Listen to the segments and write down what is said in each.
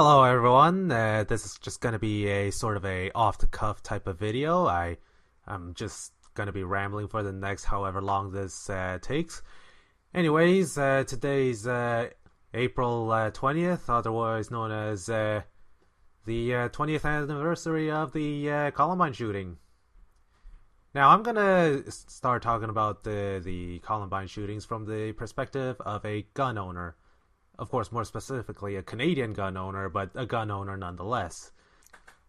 Hello everyone, this is just gonna be a sort of a off-the-cuff type of video. I'm just gonna be rambling for the next however long this takes. Anyways, today's April 20th, otherwise known as the 20th anniversary of the Columbine shooting. Now I'm gonna start talking about the Columbine shootings from the perspective of a gun owner. Of course, more specifically, a Canadian gun owner, but a gun owner nonetheless.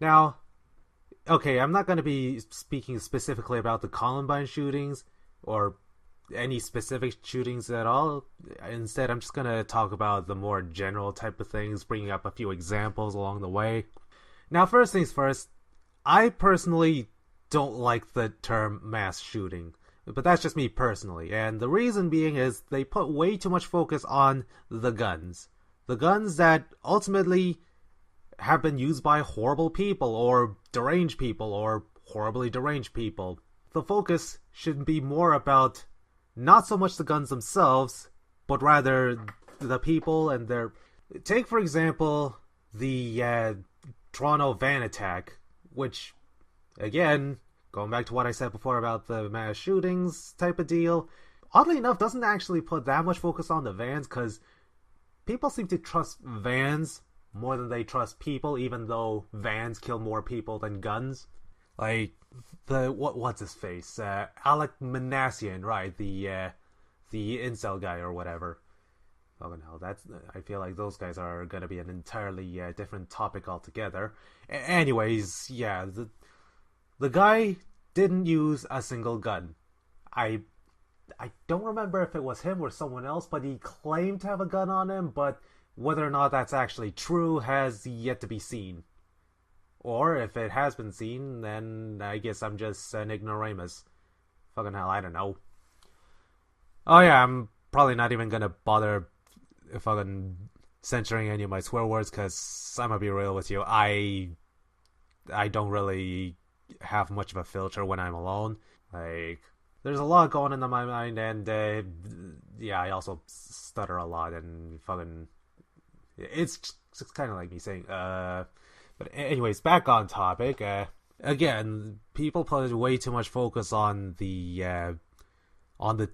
Now, okay, I'm not going to be speaking specifically about the Columbine shootings or any specific shootings at all. Instead, I'm just going to talk about the more general type of things, bringing up a few examples along the way. Now, first things first, I personally don't like the term mass shooting. But that's just me personally, and the reason being is they put way too much focus on the guns. The guns that ultimately have been used by horrible people, or deranged people, or horribly deranged people. The focus should be more about not so much the guns themselves, but rather the people and their... Take, for example, the Toronto van attack, which, again... Going back to what I said before about the mass shootings type of deal, oddly enough, doesn't actually put that much focus on the vans, because people seem to trust vans more than they trust people, even though vans kill more people than guns. Like, what's his face? Alec Manassian, right? The incel guy or whatever. Oh no, I feel like those guys are gonna be an entirely different topic altogether. Anyways, yeah, the guy didn't use a single gun. I don't remember if it was him or someone else, but he claimed to have a gun on him, but whether or not that's actually true has yet to be seen. Or if it has been seen, then I guess I'm just an ignoramus. Fucking hell, I don't know. Oh yeah, I'm probably not even gonna bother fucking censoring any of my swear words, because I'm gonna be real with you, I don't really have much of a filter when I'm alone. Like, there's a lot going on in my mind, and yeah, I also stutter a lot, and fucking, it's kind of like me saying, but anyways, back on topic. Again, people put way too much focus on the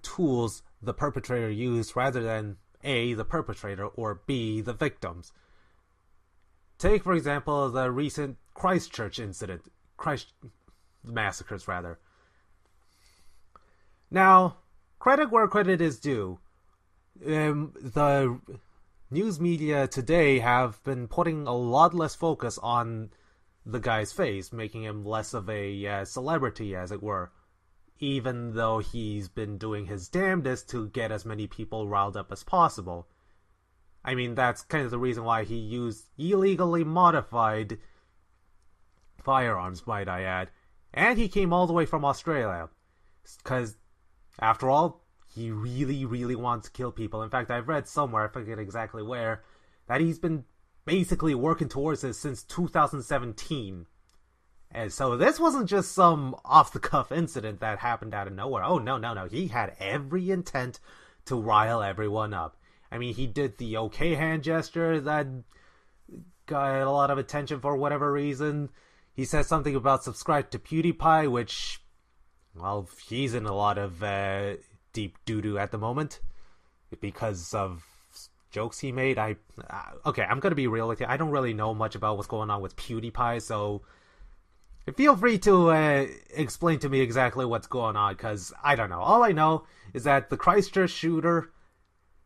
tools the perpetrator used rather than A, the perpetrator, or B, the victims. Take, for example, the recent Christchurch incident. Massacres, rather. Now, credit where credit is due. The news media today have been putting a lot less focus on the guy's face, making him less of a celebrity, as it were, even though he's been doing his damnedest to get as many people riled up as possible. I mean, that's kind of the reason why he used illegally modified firearms, might I add. And he came all the way from Australia. Because, after all, he really, really wants to kill people. In fact, I've read somewhere, I forget exactly where, that he's been basically working towards this since 2017. And so this wasn't just some off-the-cuff incident that happened out of nowhere. Oh, no. He had every intent to rile everyone up. I mean, he did the okay hand gesture that got a lot of attention for whatever reason. He says something about subscribe to PewDiePie, which, well, he's in a lot of deep doo-doo at the moment because of jokes he made. Okay, I'm gonna be real with you. I don't really know much about what's going on with PewDiePie, so feel free to explain to me exactly what's going on, because I don't know. All I know is that the Christchurch shooter,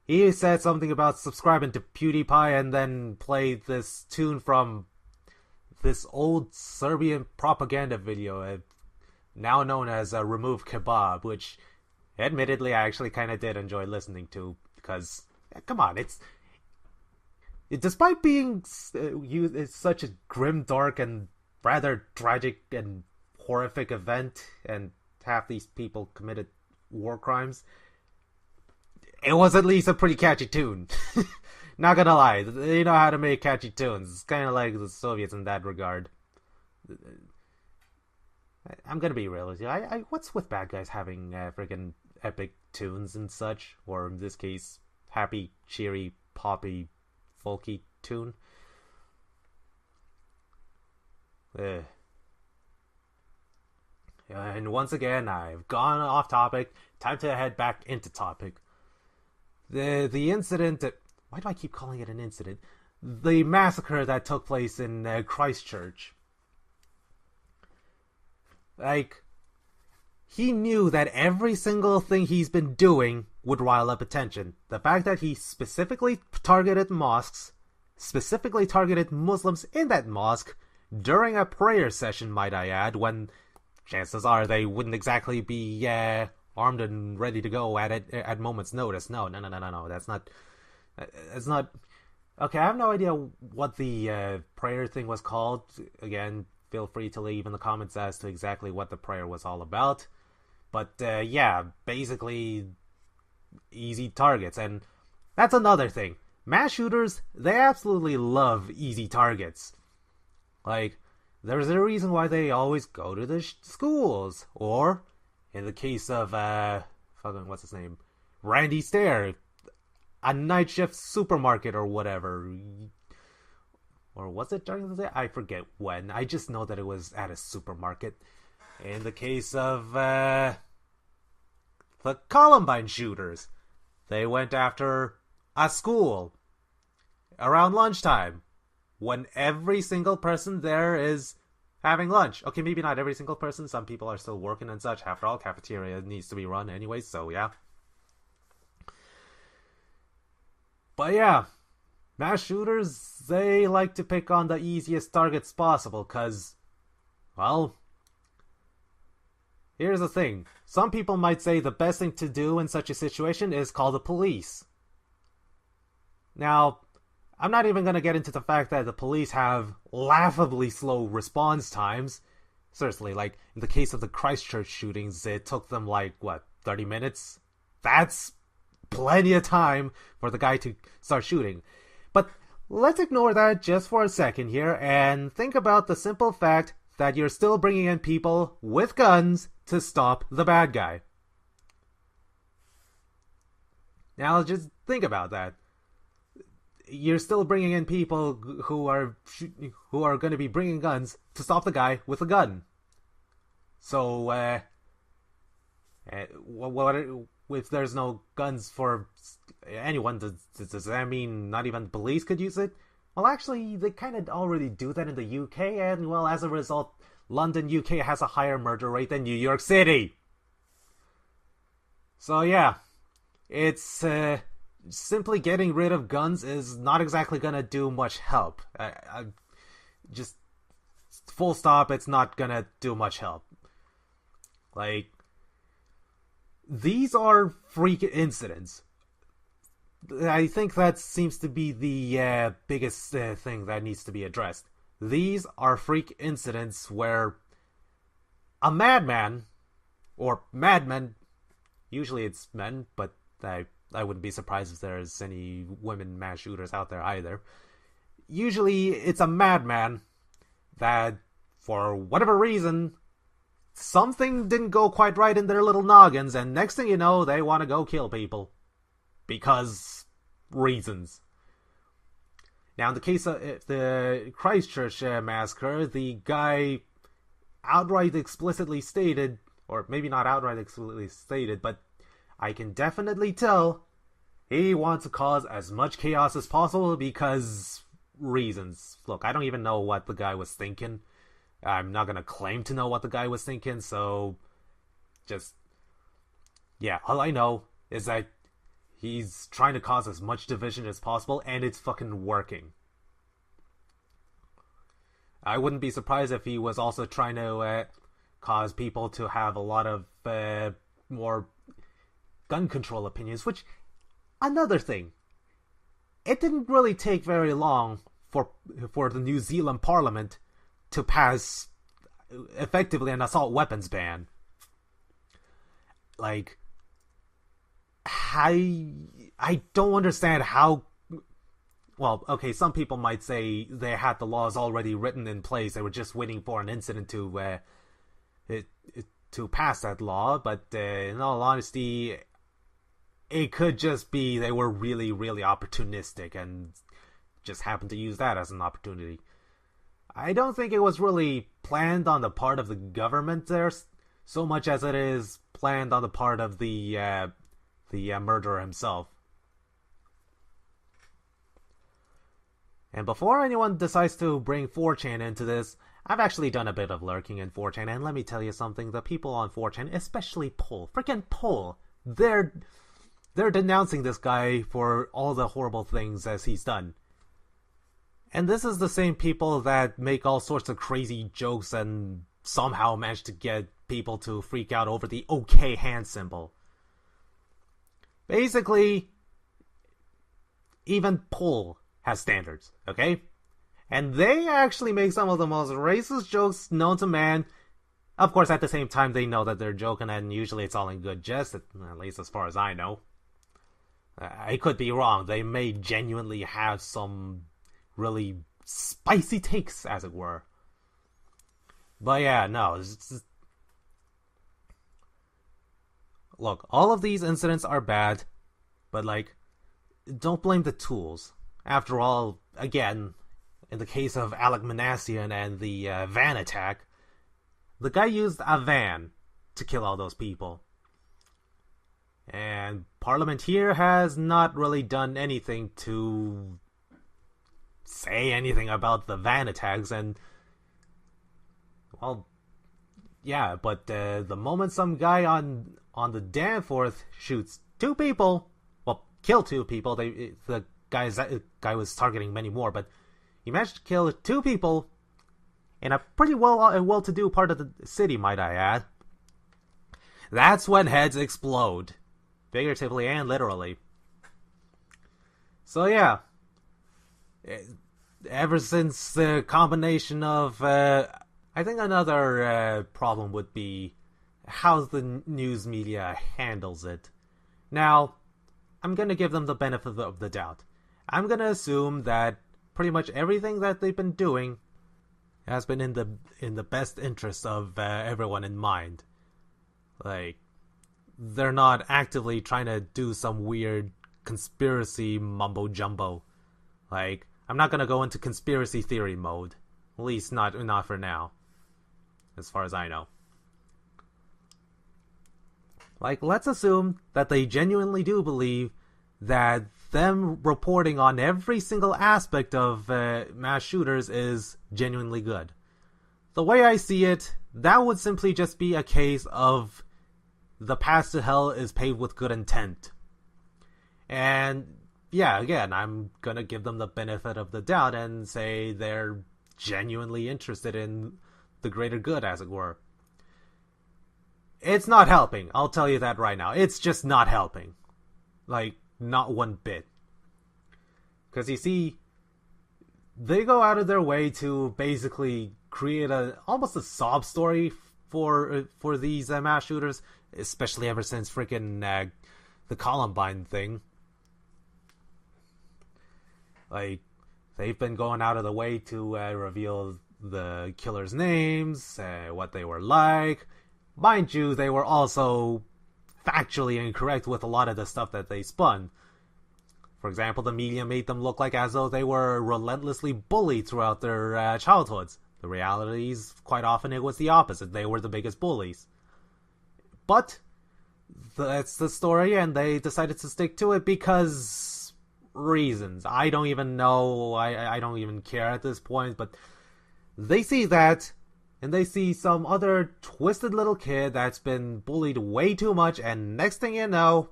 he said something about subscribing to PewDiePie and then played this tune from this old Serbian propaganda video, now known as Remove Kebab, which admittedly I actually kind of did enjoy listening to, because, come on, despite being it's such a grim, dark, and rather tragic and horrific event, and half these people committed war crimes, it was at least a pretty catchy tune. Not gonna lie, they know how to make catchy tunes. It's kind of like the Soviets in that regard. I'm gonna be real with you. What's with bad guys having freaking epic tunes and such, or in this case, happy, cheery, poppy, folky tune? Uh, and once again, I've gone off topic. Time to head back into topic. The incident. Why do I keep calling it an incident? The massacre that took place in Christchurch. Like, he knew that every single thing he's been doing would rile up attention. The fact that he specifically targeted mosques, specifically targeted Muslims in that mosque, during a prayer session, might I add, when chances are they wouldn't exactly be armed and ready to go at it at moment's notice. No, that's not. It's not. Okay, I have no idea what the prayer thing was called. Again, feel free to leave in the comments as to exactly what the prayer was all about. But yeah, basically easy targets. And that's another thing. Mass shooters, they absolutely love easy targets. Like, there's a reason why they always go to the schools. Or, in the case of, what's his name? Randy Stair. A night shift supermarket or whatever. Or was it during the day? I forget when. I just know that it was at a supermarket. In the case of the Columbine shooters, they went after a school around lunchtime when every single person there is having lunch. Okay, maybe not every single person. Some people are still working and such. After all, cafeteria needs to be run anyway, so yeah. But yeah, mass shooters, they like to pick on the easiest targets possible, because, well, here's the thing. Some people might say the best thing to do in such a situation is call the police. Now, I'm not even going to get into the fact that the police have laughably slow response times. Seriously, like, in the case of the Christchurch shootings, it took them, 30 minutes? That's plenty of time for the guy to start shooting. But let's ignore that just for a second here and think about the simple fact that you're still bringing in people with guns to stop the bad guy. Now just think about that. You're still bringing in people who are going to be bringing guns to stop the guy with a gun. So, what if there's no guns for anyone? Does that mean not even police could use it? Well, actually, they kind of already do that in the UK, and, well, as a result, London, UK has a higher murder rate than New York City. So, yeah, it's, simply getting rid of guns is not exactly gonna do much help. Just, full stop, it's not gonna do much help. Like, these are freak incidents. I think that seems to be the biggest thing that needs to be addressed. These are freak incidents where a madman, or madmen, usually it's men, but I wouldn't be surprised if there's any women mass shooters out there either. Usually it's a madman that, for whatever reason, something didn't go quite right in their little noggins, and next thing you know, they want to go kill people. Because reasons. Now, in the case of the Christchurch massacre, the guy outright explicitly stated, or maybe not outright explicitly stated, but I can definitely tell he wants to cause as much chaos as possible because reasons. Look, I don't even know what the guy was thinking. I'm not gonna claim to know what the guy was thinking, so just, yeah, all I know is that he's trying to cause as much division as possible, and it's fucking working. I wouldn't be surprised if he was also trying to cause people to have a lot of more gun control opinions, which, another thing, it didn't really take very long for the New Zealand Parliament to pass effectively an assault weapons ban. Like, I don't understand how. Well, okay, some people might say they had the laws already written in place. They were just waiting for an incident to pass that law. But in all honesty, it could just be they were really, really opportunistic and just happened to use that as an opportunity. I don't think it was really planned on the part of the government there, so much as it is planned on the part of the murderer himself. And before anyone decides to bring 4chan into this, I've actually done a bit of lurking in 4chan, and let me tell you something, the people on 4chan, especially Pol, freaking Pol, they're denouncing this guy for all the horrible things as he's done. And this is the same people that make all sorts of crazy jokes and somehow manage to get people to freak out over the OK hand symbol. Basically, even Pol has standards, okay? And they actually make some of the most racist jokes known to man. Of course, at the same time, they know that they're joking, and usually it's all in good jest, at least as far as I know. I could be wrong. They may genuinely have some really spicy takes, as it were. But yeah, no. Look, all of these incidents are bad, but don't blame the tools. After all, again, in the case of Alec Manassian and the van attack, the guy used a van to kill all those people. And Parliament here has not really done anything to say anything about the van attacks, and well, yeah, but the moment some guy on the Danforth shoots 2 people, well, kill 2 people, the guy was targeting many more, but he managed to kill 2 people in a pretty well-to-do part of the city, might I add. That's when heads explode, figuratively and literally. So yeah, ever since the combination of, I think another problem would be how the news media handles it. Now, I'm gonna give them the benefit of the doubt. I'm gonna assume that pretty much everything that they've been doing has been in the best interest of everyone in mind. They're not actively trying to do some weird conspiracy mumbo jumbo. I'm not gonna go into conspiracy theory mode. At least not for now, as far as I know. Let's assume that they genuinely do believe that them reporting on every single aspect of mass shooters is genuinely good. The way I see it, that would simply just be a case of the path to hell is paved with good intent. And yeah, again, I'm gonna give them the benefit of the doubt and say they're genuinely interested in the greater good, as it were. It's not helping, I'll tell you that right now. It's just not helping. Not one bit. Because you see, they go out of their way to basically create almost a sob story for these mass shooters, especially ever since freaking the Columbine thing. They've been going out of the way to reveal the killers' names, what they were like. Mind you, they were also factually incorrect with a lot of the stuff that they spun. For example, the media made them look as though they were relentlessly bullied throughout their childhoods. The reality is, quite often, it was the opposite. They were the biggest bullies. But that's the story, and they decided to stick to it because reasons. I don't even know. I don't even care at this point, but they see that, and they see some other twisted little kid that's been bullied way too much, and next thing you know,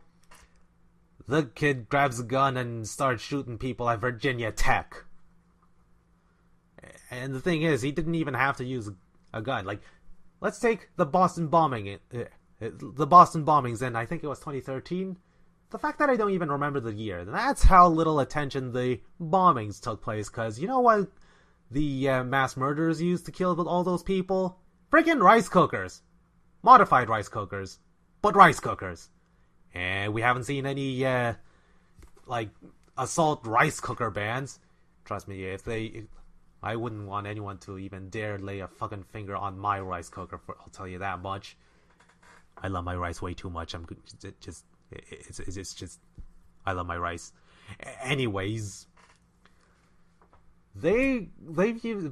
the kid grabs a gun and starts shooting people at Virginia Tech. And the thing is, he didn't even have to use a gun. Let's take the Boston bombing, the Boston bombings in, I think it was 2013. The fact that I don't even remember the year, that's how little attention the bombings took place, because you know what the mass murderers used to kill all those people? Freaking rice cookers. Modified rice cookers. But rice cookers. And we haven't seen any, assault rice cooker bans. Trust me, I wouldn't want anyone to even dare lay a fucking finger on my rice cooker, I'll tell you that much. I love my rice way too much. It's just, I love my rice. Anyways, they've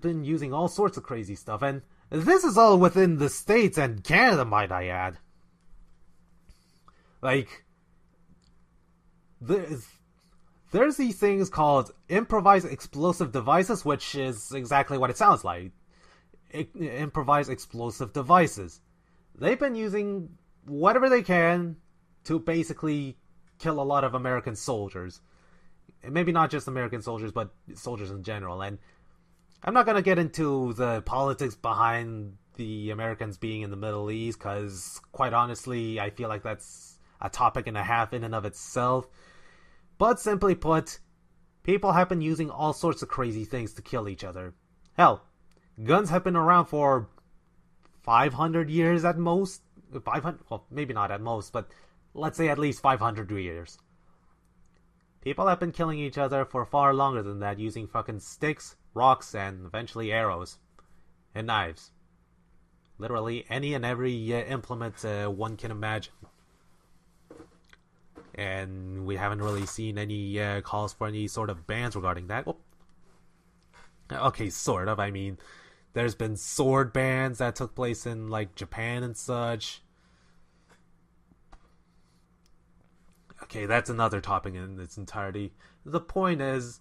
been using all sorts of crazy stuff, and this is all within the States and Canada, might I add. Like, there's these things called improvised explosive devices, which is exactly what it sounds like. Improvised explosive devices. They've been using whatever they can to basically kill a lot of American soldiers. Maybe not just American soldiers, but soldiers in general. And I'm not going to get into the politics behind the Americans being in the Middle East, because quite honestly, I feel like that's a topic and a half in and of itself. But simply put, people have been using all sorts of crazy things to kill each other. Hell, guns have been around for 500 years at most. 500, well, maybe not at most, but let's say at least 500 years. People have been killing each other for far longer than that, using fucking sticks, rocks, and eventually arrows. And knives. Literally any and every implement one can imagine. And we haven't really seen any calls for any sort of bans regarding that. Oh. Okay, sort of. I mean, there's been sword bans that took place in, like, Japan and such. Okay, that's another topic in its entirety. The point is,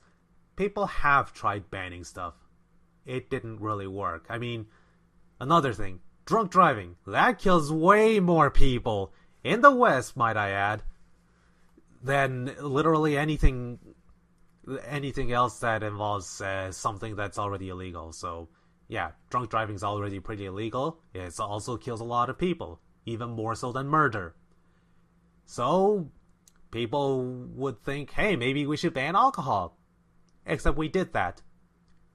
people have tried banning stuff. It didn't really work. I mean, another thing, drunk driving. That kills way more people, in the West, might I add, than literally anything else that involves something that's already illegal. So, yeah, drunk driving is already pretty illegal. It also kills a lot of people, even more so than murder. So, people would think, hey, maybe we should ban alcohol. Except we did that.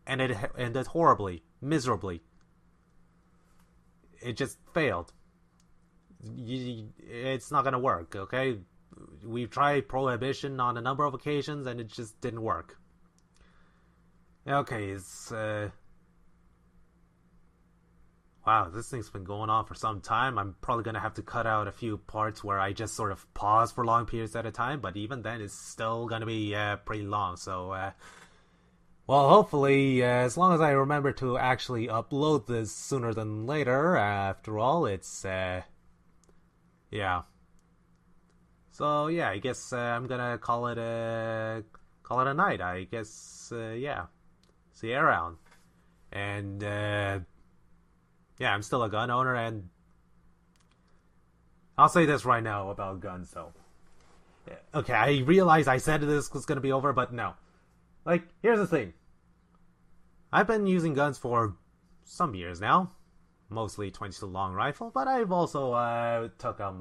And it ended horribly, miserably. It just failed. It's not gonna work, okay? We've tried prohibition on a number of occasions, and it just didn't work. Okay, wow, this thing's been going on for some time. I'm probably going to have to cut out a few parts where I just sort of pause for long periods at a time, but even then, it's still going to be pretty long. So, well, hopefully, as long as I remember to actually upload this sooner than later, after all, it's, yeah. So, yeah, I guess I'm going to call it a night. I guess, yeah. See you around. And, yeah, I'm still a gun owner, and I'll say this right now about guns, though. Okay, I realize I said this was going to be over, but no. Like, here's the thing. I've been using guns for some years now. Mostly 22 long rifle, but I've also took out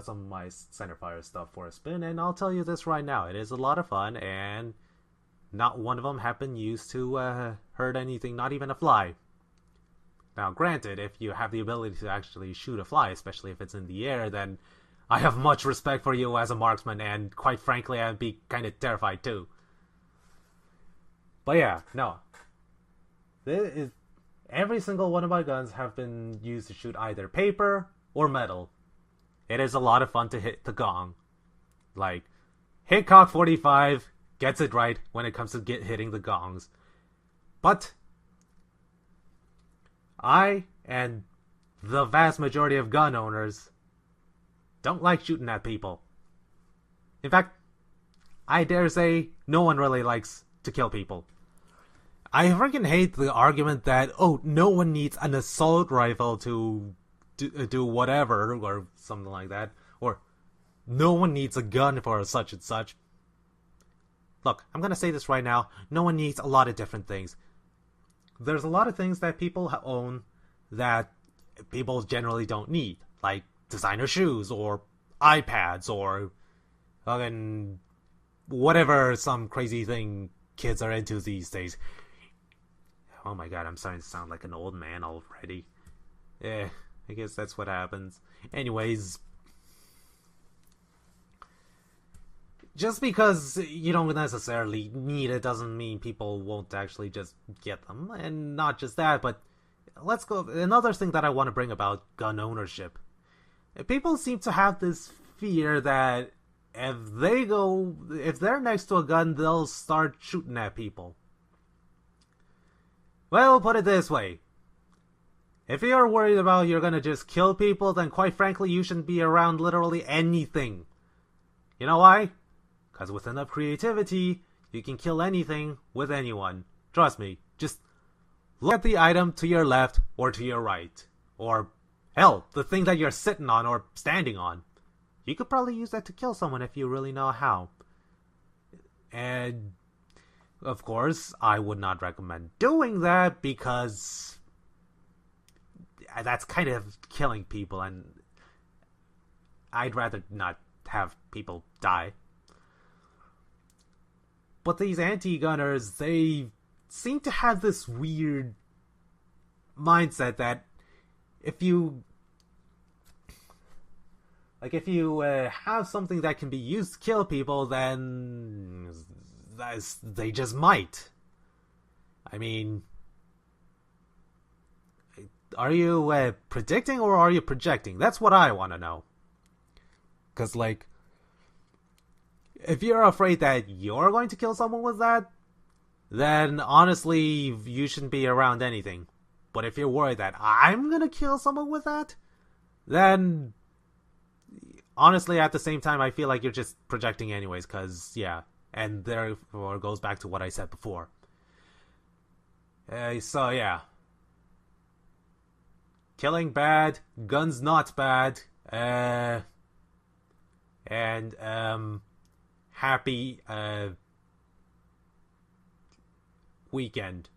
some of my centerfire stuff for a spin, and I'll tell you this right now. It is a lot of fun, and not one of them have been used to hurt anything, not even a fly. Now, granted, if you have the ability to actually shoot a fly, especially if it's in the air, then I have much respect for you as a marksman, and quite frankly, I'd be kind of terrified too. But yeah, no. Every single one of my guns have been used to shoot either paper or metal. It is a lot of fun to hit the gong. Like, Hitchcock 45 gets it right when it comes to hitting the gongs. But I, and the vast majority of gun owners, don't like shooting at people. In fact, I dare say no one really likes to kill people. I freaking hate the argument that, oh, no one needs an assault rifle to do whatever, or something like that. Or, no one needs a gun for such and such. Look, I'm gonna say this right now. No one needs a lot of different things. There's a lot of things that people own that people generally don't need. Like designer shoes, or iPads, or fucking whatever some crazy thing kids are into these days. Oh my god, I'm starting to sound like an old man already. I guess that's what happens. Anyways, just because you don't necessarily need it doesn't mean people won't actually just get them. And not just that, but let's go. Another thing that I want to bring about gun ownership. People seem to have this fear that if they're next to a gun, they'll start shooting at people. Well, put it this way. If you're worried about you're gonna just kill people, then quite frankly, you shouldn't be around literally anything. You know why? Because with enough creativity, you can kill anything with anyone. Trust me, just look at the item to your left or to your right. Or, hell, the thing that you're sitting on or standing on. You could probably use that to kill someone if you really know how. And, of course, I would not recommend doing that because that's kind of killing people, and I'd rather not have people die. But these anti-gunners, they seem to have this weird mindset that if you have something that can be used to kill people, then they just might. I mean, are you predicting or are you projecting? That's what I want to know. Because, like, if you're afraid that you're going to kill someone with that, then honestly, you shouldn't be around anything. But if you're worried that I'm gonna kill someone with that, then honestly, at the same time, I feel like you're just projecting anyways, because, yeah. And therefore goes back to what I said before. So, yeah. Killing bad, guns not bad, and, happy, weekend.